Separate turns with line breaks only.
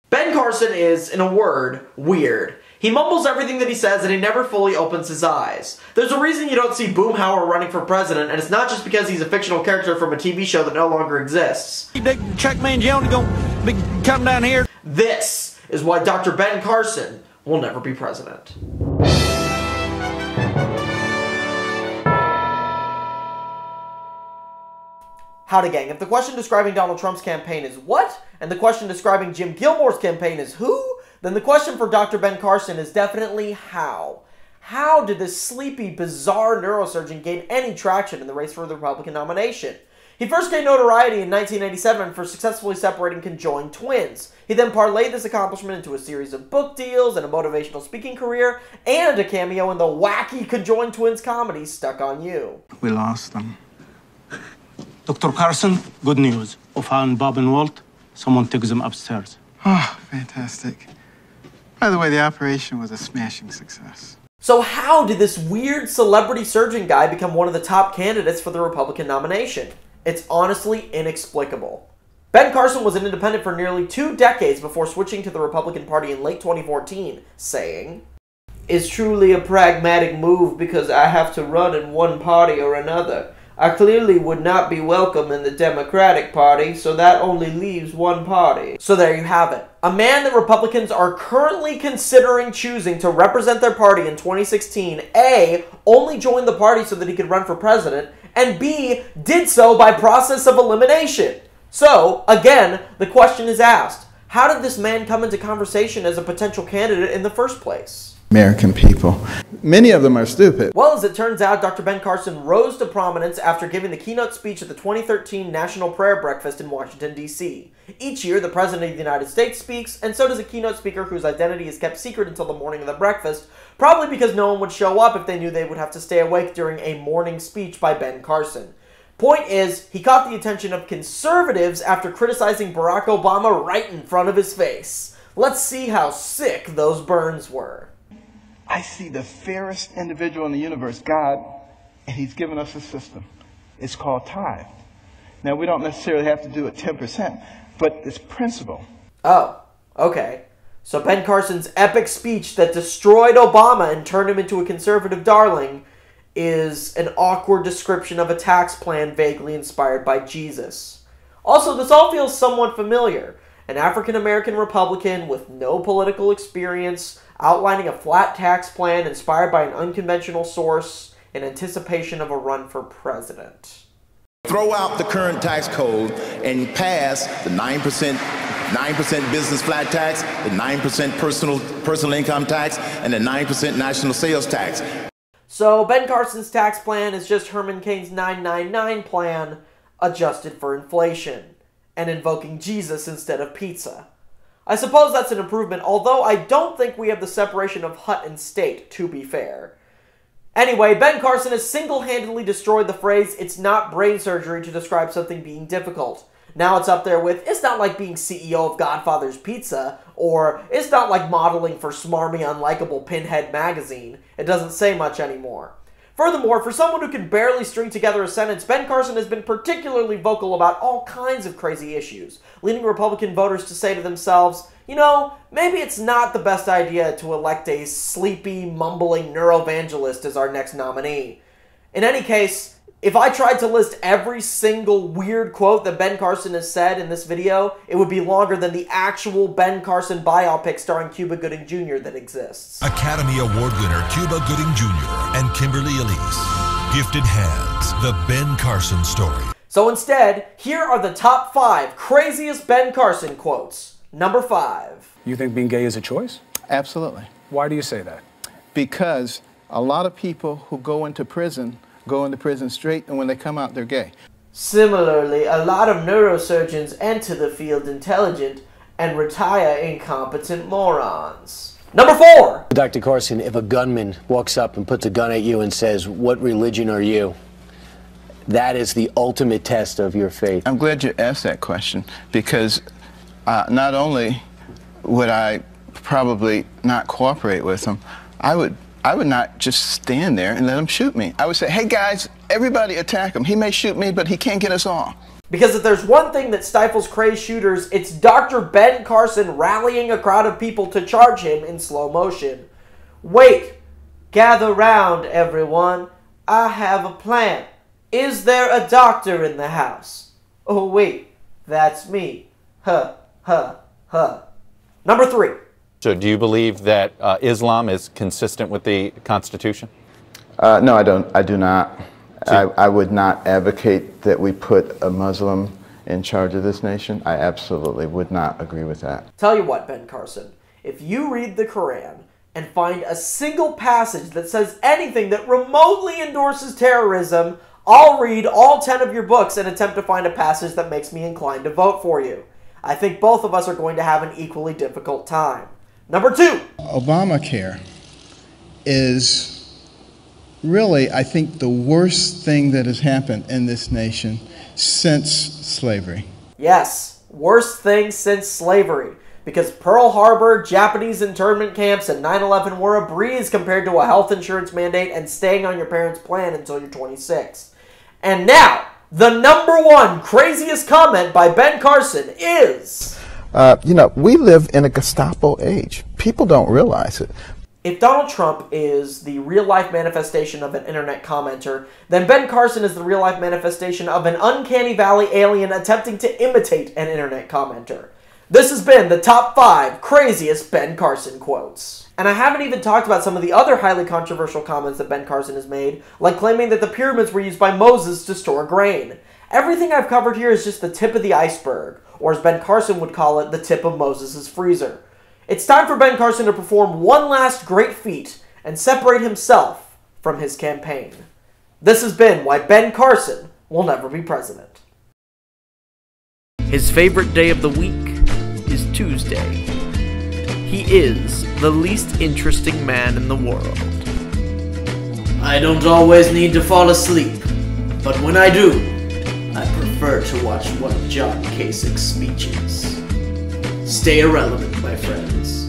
Ben Carson is, in a word, weird. He mumbles everything that he says and he never fully opens his eyes. There's a reason you don't see Boomhauer running for president, and it's not just because he's a fictional character from a TV show that no longer exists.
Chuck Mangione gonna be coming down here.
This is why Dr. Ben Carson will never be president. Howdy gang, if the question describing Donald Trump's campaign is what, and the question describing Jim Gilmore's campaign is who, then the question for Dr. Ben Carson is definitely how. How did this sleepy, bizarre neurosurgeon gain any traction in the race for the Republican nomination? He first gained notoriety in 1987 for successfully separating conjoined twins. He then parlayed this accomplishment into a series of book deals and a motivational speaking career, and a cameo in the wacky conjoined twins comedy Stuck on You.
We lost them. Dr. Carson, good news. We found Bob and Walt. Someone took them upstairs.
Oh, fantastic. By the way, the operation was a smashing success.
So how did this weird celebrity surgeon guy become one of the top candidates for the Republican nomination? It's honestly inexplicable. Ben Carson was an independent for nearly 2 decades before switching to the Republican Party in late 2014, saying, "It's truly a pragmatic move because I have to run in one party or another. I clearly would not be welcome in the Democratic Party, so that only leaves one party." So there you have it. A man that Republicans are currently considering choosing to represent their party in 2016, A, only joined the party so that he could run for president, and B, did so by process of elimination. So, again, the question is asked, how did this man come into conversation as a potential candidate in the first place?
American people. Many of them are stupid.
Well, as it turns out, Dr. Ben Carson rose to prominence after giving the keynote speech at the 2013 National Prayer Breakfast in Washington, D.C. Each year, the President of the United States speaks, and so does a keynote speaker whose identity is kept secret until the morning of the breakfast, probably because no one would show up if they knew they would have to stay awake during a morning speech by Ben Carson. Point is, he caught the attention of conservatives after criticizing Barack Obama right in front of his face. Let's see how sick those burns were.
I see the fairest individual in the universe, God, and he's given us a system. It's called tithe. Now, we don't necessarily have to do it 10%, but it's principle.
Oh, okay. So Ben Carson's epic speech that destroyed Obama and turned him into a conservative darling is an awkward description of a tax plan vaguely inspired by Jesus. Also, this all feels somewhat familiar. An African-American Republican with no political experience outlining a flat tax plan inspired by an unconventional source in anticipation of a run for president.
Throw out the current tax code and pass the 9% business flat tax, the 9% personal income tax, and the 9% national sales tax.
So Ben Carson's tax plan is just Herman Cain's 999 plan adjusted for inflation and invoking Jesus instead of pizza. I suppose that's an improvement, although I don't think we have the separation of hut and state, to be fair. Anyway, Ben Carson has single-handedly destroyed the phrase, "it's not brain surgery" to describe something being difficult. Now it's up there with, "it's not like being CEO of Godfather's Pizza," or "it's not like modeling for smarmy, unlikable Pinhead magazine." It doesn't say much anymore. Furthermore, for someone who can barely string together a sentence, Ben Carson has been particularly vocal about all kinds of crazy issues, leading Republican voters to say to themselves, you know, maybe it's not the best idea to elect a sleepy, mumbling neuroevangelist as our next nominee. In any case, if I tried to list every single weird quote that Ben Carson has said in this video, it would be longer than the actual Ben Carson biopic starring Cuba Gooding Jr. that exists.
Academy Award winner Cuba Gooding Jr. and Kimberly Elise. Gifted Hands, the Ben Carson story.
So instead, here are the top 5 craziest Ben Carson quotes. Number 5.
You think being gay is a choice?
Absolutely.
Why do you say that?
Because a lot of people who go into prison straight, and when they come out, they're gay.
Similarly, a lot of neurosurgeons enter the field intelligent and retire incompetent morons. Number 4!
Dr. Carson, if a gunman walks up and puts a gun at you and says, "What religion are you?" that is the ultimate test of your faith.
I'm glad you asked that question, because not only would I probably not cooperate with them, I would not just stand there and let him shoot me. I would say, "Hey guys, everybody attack him. He may shoot me, but he can't get us all."
Because if there's one thing that stifles crazed shooters, it's Dr. Ben Carson rallying a crowd of people to charge him in slow motion. Wait, gather round, everyone. I have a plan. Is there a doctor in the house? Oh wait, that's me. Huh, huh, huh. Number 3.
So do you believe that Islam is consistent with the Constitution?
No, I don't. I do not. I would not advocate that we put a Muslim in charge of this nation. I absolutely would not agree with that.
Tell you what, Ben Carson, if you read the Quran and find a single passage that says anything that remotely endorses terrorism, I'll read all 10 of your books and attempt to find a passage that makes me inclined to vote for you. I think both of us are going to have an equally difficult time. Number 2.
Obamacare is really, I think, the worst thing that has happened in this nation since slavery.
Yes, worst thing since slavery. Because Pearl Harbor, Japanese internment camps, and 9/11 were a breeze compared to a health insurance mandate and staying on your parents' plan until you're 26. And now, the number 1 craziest comment by Ben Carson is...
we live in a Gestapo age. People don't realize it.
If Donald Trump is the real-life manifestation of an internet commenter, then Ben Carson is the real-life manifestation of an uncanny valley alien attempting to imitate an internet commenter. This has been the top 5 craziest Ben Carson quotes. And I haven't even talked about some of the other highly controversial comments that Ben Carson has made, like claiming that the pyramids were used by Moses to store grain. Everything I've covered here is just the tip of the iceberg, or as Ben Carson would call it, the tip of Moses' freezer. It's time for Ben Carson to perform one last great feat and separate himself from his campaign. This has been why Ben Carson will never be president.
His favorite day of the week is Tuesday. He is the least interesting man in the world.
I don't always need to fall asleep, but when I do, I prefer to watch one of John Kasich's speeches. Stay irrelevant, my friends.